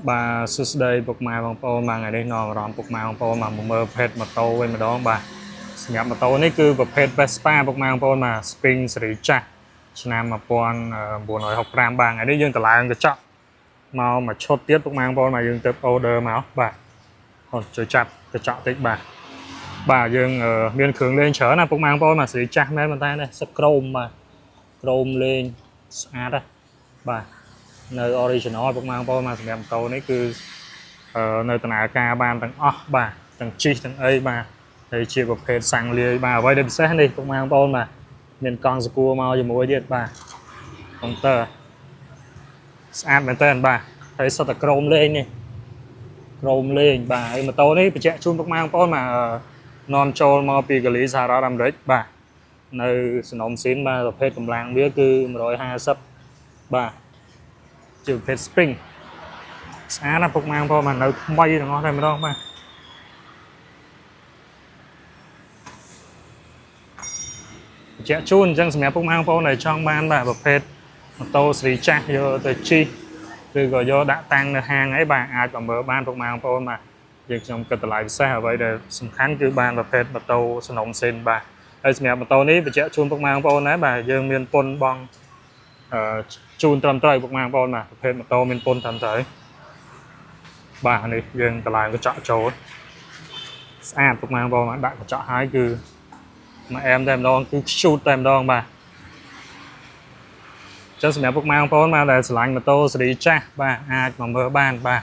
bà sư đây bục mai bằng po mà ngày đây nọ rõm bục mai bằng po mà mơ phết mà tô với mà đó bà nhập mà tô này cứ bục phết Vespa bục mai bằng po mà Spring Sricha nam mà pon buồn nói học ram bà ngày đây dương cả lại cái chọn mau mà chốt tiếp bục mai bằng po mà dương tập order máu bà còn chơi chặt cái chọn tích bà dương miền khướng lên chở là bục mai bằng po mà Sricha mấy bàn tay này sắp chrome mà chrome lên à đây bà nơi original ពុកម៉ាងបងមកសម្រាប់តោនេះគឺនៅដំណើរការបានទាំងអស់បាទទាំងជីទាំងអីបាទហើយជាប្រភេទសាំងលាយបាទអ្វីដែលពិសេសនេះពុកម៉ាងបងបាទមានកង់សកួរមកជាមួយទៀតបាទកុងទ័រស្អាតមែនតើបាទហើយសុទ្ធតែក្រោមលេងនេះក្រោមលេងបាទហើយម៉ូតូនេះបញ្ជាក់ជូនពុកម៉ាងបងបាទនាំចូលមកពីកាលីសហរដ្ឋអាមេរិកបាទនៅសំណុំស៊ីនបាទប្រភេទកម្លាំងវាគឺ150បាទជាប្រភេទ spring ស្អាតណាស់ពុកម៉ាងផងមកនៅថ្មីទាំងអស់តែម្ដងបាទបញ្ជាក់ជូនអញ្ចឹងសម្រាប់ពុកម៉ាងបងដែលចង់បានបាទប្រភេទម៉ូតូស៊េរីចាស់យកទៅជិះឬក៏យកដាក់តាំងនៅហាងអីបាទអាចបំរើបានពុកម៉ាងបងបាទយើងខ្ញុំគិតតម្លៃពិសេសអ្វីដែលសំខាន់គឺបានប្រភេទម៉ូតូសំណុំសេនបាទហើយសម្រាប់ម៉ូតូនេះបញ្ជាក់ជូនពុកម៉ាងបងដែរបាទយើងមានពន្ធបងជូនត្រឹមត្រូវពុកម៉ាងបងបាទប្រភេទម៉ូតូមានពន្ធត្រឹមត្រូវបាទនេះយើងតម្លើងកញ្ចក់ចូលស្អាតពុកម៉ាងបងដាក់កញ្ចក់ហើយគឺមកអែមតែម្ដងគឺខ្ជូតតែម្ដងបាទចឹងសម្រាប់ពុកម៉ាងបងដែលស្រឡាញ់ម៉ូតូស៊េរីចាស់បាទអាចមកមើលបានបាទ